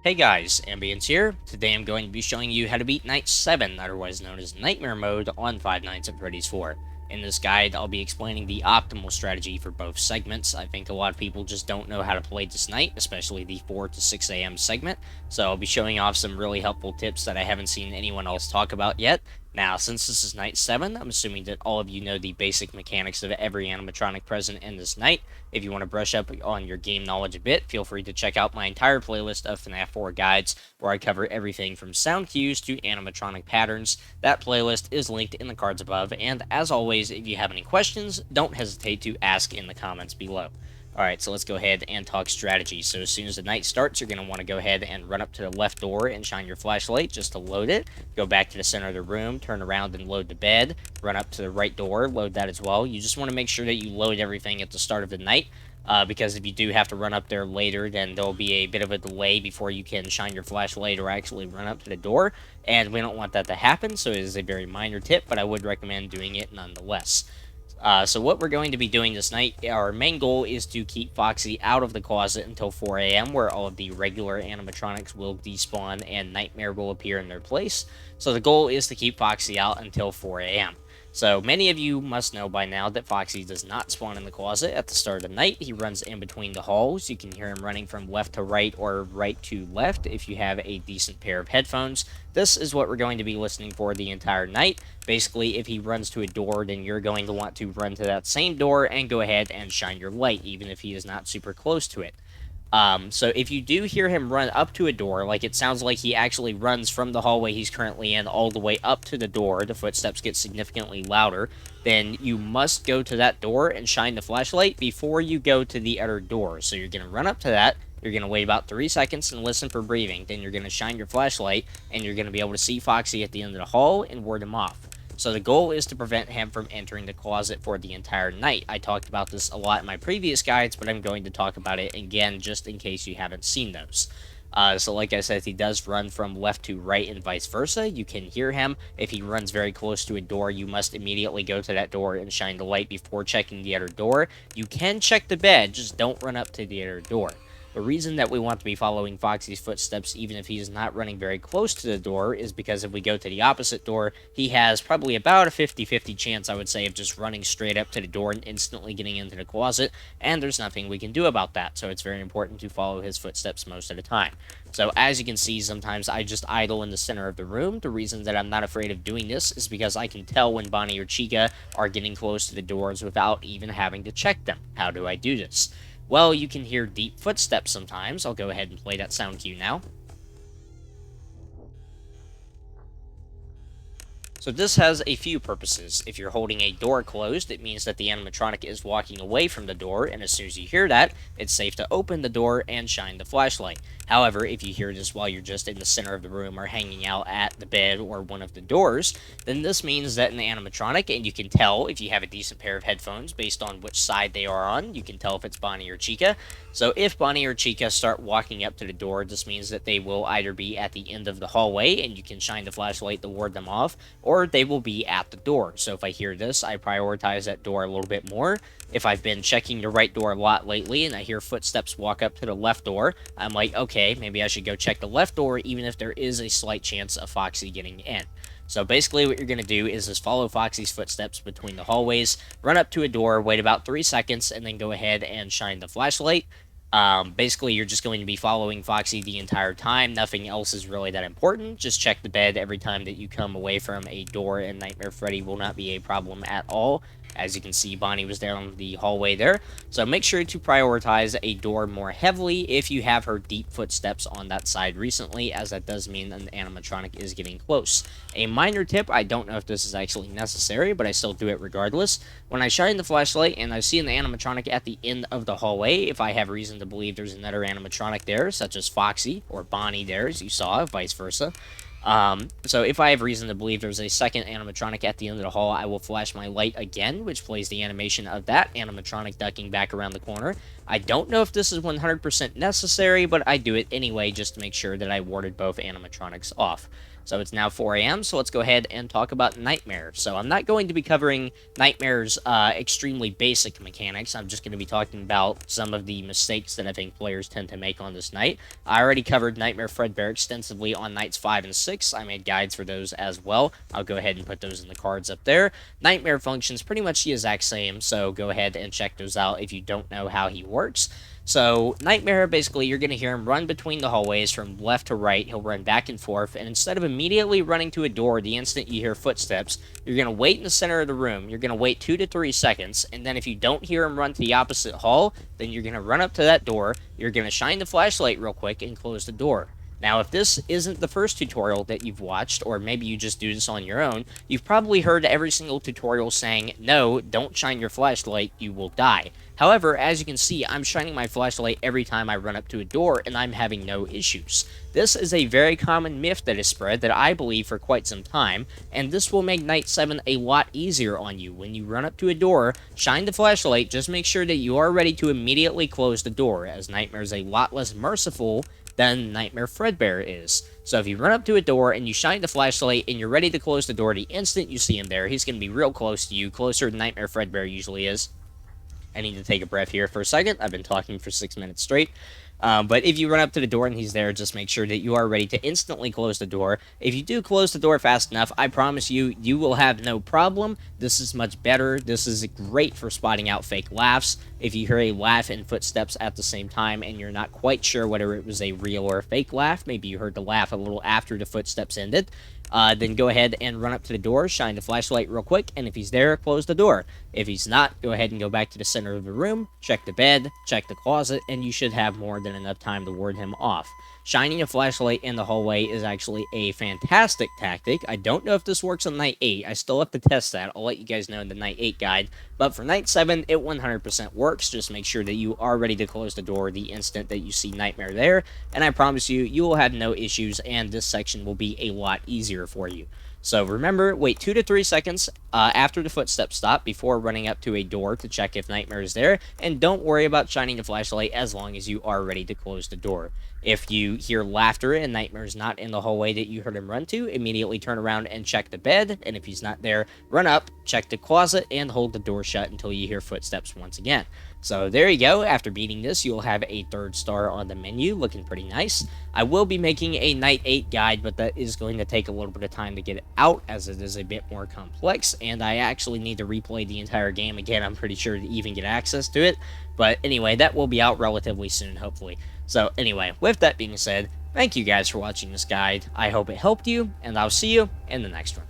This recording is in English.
Hey guys, Ambience here. Today I'm going to be showing you how to beat Night 7, otherwise known as Nightmare Mode, on Five Nights at Freddy's 4. In this guide, I'll be explaining the optimal strategy for both segments. I think a lot of people just don't know how to play this night, especially the 4 to 6 a.m. segment, so I'll be showing off some really helpful tips that I haven't seen anyone else talk about yet. Now, since this is Night 7, I'm assuming that all of you know the basic mechanics of every animatronic present in this night. If you want to brush up on your game knowledge a bit, feel free to check out my entire playlist of FNaF 4 guides, where I cover everything from sound cues to animatronic patterns. That playlist is linked in the cards above, and as always, if you have any questions, don't hesitate to ask in the comments below. Alright, so let's go ahead and talk strategy. So as soon as the night starts, you're going to want to go ahead and run up to the left door and shine your flashlight just to load it. Go back to the center of the room, turn around and load the bed. Run up to the right door, load that as well. You just want to make sure that you load everything at the start of the night, because if you do have to run up there later, then there'll be a bit of a delay before you can shine your flashlight or actually run up to the door, and we don't want that to happen, so it is a very minor tip, but I would recommend doing it nonetheless. So what we're going to be doing this night, our main goal is to keep Foxy out of the closet until 4 a.m., where all of the regular animatronics will despawn and Nightmare will appear in their place. So the goal is to keep Foxy out until 4 a.m. So many of you must know by now that Foxy does not spawn in the closet at the start of the night. He runs in between the halls. You can hear him running from left to right or right to left if you have a decent pair of headphones. This is what we're going to be listening for the entire night. Basically, if he runs to a door, then you're going to want to run to that same door and go ahead and shine your light, even if he is not super close to it. So if you do hear him run up to a door, like it sounds like he actually runs from the hallway he's currently in all the way up to the door, the footsteps get significantly louder, then you must go to that door and shine the flashlight before you go to the other door. So you're going to run up to that, you're going to wait about 3 seconds and listen for breathing, then you're going to shine your flashlight, and you're going to be able to see Foxy at the end of the hall and ward him off. So the goal is to prevent him from entering the closet for the entire night. I talked about this a lot in my previous guides, but I'm going to talk about it again just in case you haven't seen those. So like I said, he does run from left to right and vice versa. You can hear him. If he runs very close to a door, you must immediately go to that door and shine the light before checking the other door. You can check the bed, just don't run up to the other door. The reason that we want to be following Foxy's footsteps, even if he's not running very close to the door, is because if we go to the opposite door, he has probably about a 50-50 chance, I would say, of just running straight up to the door and instantly getting into the closet, and there's nothing we can do about that, so it's very important to follow his footsteps most of the time. So as you can see, sometimes I just idle in the center of the room. The reason that I'm not afraid of doing this is because I can tell when Bonnie or Chica are getting close to the doors without even having to check them. How do I do this? Well, you can hear deep footsteps sometimes. I'll go ahead and play that sound cue now. So this has a few purposes. If you're holding a door closed, it means that the animatronic is walking away from the door, and as soon as you hear that, it's safe to open the door and shine the flashlight. However, if you hear this while you're just in the center of the room or hanging out at the bed or one of the doors, then this means that an animatronic, and you can tell if you have a decent pair of headphones based on which side they are on, you can tell if it's Bonnie or Chica. So if Bonnie or Chica start walking up to the door, this means that they will either be at the end of the hallway, and you can shine the flashlight to ward them off, or they will be at the door. So if I hear this, I prioritize that door a little bit more. If I've been checking the right door a lot lately and I hear footsteps walk up to the left door, I'm like, okay, maybe I should go check the left door, even if there is a slight chance of Foxy getting in. So basically what you're going to do is just follow Foxy's footsteps between the hallways, run up to a door, wait about 3 seconds, and then go ahead and shine the flashlight. Basically, you're just going to be following Foxy the entire time. Nothing else is really that important. Just check the bed every time that you come away from a door, and Nightmare Freddy will not be a problem at all. As you can see, Bonnie was there on the hallway there. So make sure to prioritize a door more heavily if you have her deep footsteps on that side recently, as that does mean an animatronic is getting close. A minor tip, I don't know if this is actually necessary, but I still do it regardless. When I shine the flashlight and I see an animatronic at the end of the hallway, if I have reason to believe there's another animatronic there, such as Foxy or Bonnie there, as you saw, vice versa, so if I have reason to believe there's a second animatronic at the end of the hall, I will flash my light again, which plays the animation of that animatronic ducking back around the corner. I don't know if this is 100% necessary, but I do it anyway just to make sure that I warded both animatronics off. So it's now 4 a.m., so let's go ahead and talk about Nightmare. So I'm not going to be covering Nightmare's extremely basic mechanics. I'm just going to be talking about some of the mistakes that I think players tend to make on this night. I already covered Nightmare Fredbear extensively on nights 5 and 6. I made guides for those as well. I'll go ahead and put those in the cards up there. Nightmare functions pretty much the exact same, so go ahead and check those out if you don't know how he works. So, Nightmare, basically, you're going to hear him run between the hallways from left to right. He'll run back and forth, and instead of immediately running to a door the instant you hear footsteps, you're going to wait in the center of the room. You're going to wait 2 to 3 seconds, and then if you don't hear him run to the opposite hall, then you're going to run up to that door, you're going to shine the flashlight real quick and close the door. Now, if this isn't the first tutorial that you've watched, or maybe you just do this on your own, you've probably heard every single tutorial saying, no, don't shine your flashlight, you will die. However, as you can see, I'm shining my flashlight every time I run up to a door, and I'm having no issues. This is a very common myth that is spread that I believe for quite some time, and this will make Night 7 a lot easier on you. When you run up to a door, shine the flashlight, just make sure that you are ready to immediately close the door, as Nightmare is a lot less merciful than Nightmare Fredbear is. So if you run up to a door and you shine the flashlight and you're ready to close the door the instant you see him there, he's going to be real close to you, closer than Nightmare Fredbear usually is. I need to take a breath here for a second. I've been talking for 6 minutes straight. But if you run up to the door and he's there, just make sure that you are ready to instantly close the door. If you do close the door fast enough, I promise you, you will have no problem. This is much better. This is great for spotting out fake laughs. If you hear a laugh and footsteps at the same time and you're not quite sure whether it was a real or a fake laugh, maybe you heard the laugh a little after the footsteps ended, then go ahead and run up to the door, shine the flashlight real quick, and if he's there, close the door. If he's not, go ahead and go back to the center of the room, check the bed, check the closet, and you should have more than enough time to ward him off. Shining a flashlight in the hallway is actually a fantastic tactic. I don't know if this works on night 8. I still have to test that. I'll let you guys know in the night 8 guide. But for night 7, it 100% works. Just make sure that you are ready to close the door the instant that you see Nightmare there. And I promise you, you will have no issues, and this section will be a lot easier for you. So remember, wait 2 to 3 seconds after the footsteps stop before running up to a door to check if Nightmare is there, and don't worry about shining the flashlight as long as you are ready to close the door. If you hear laughter and Nightmare is not in the hallway that you heard him run to, immediately turn around and check the bed, and if he's not there, run up, check the closet, and hold the door shut until you hear footsteps once again. So there you go. After beating this, you'll have a 3rd star on the menu, looking pretty nice. I will be making a Night 8 guide, but that is going to take a little bit of time to get it out, as it is a bit more complex, and I actually need to replay the entire game again, I'm pretty sure, to even get access to it. But anyway, that will be out relatively soon, hopefully. So anyway, with that being said, thank you guys for watching this guide. I hope it helped you, and I'll see you in the next one.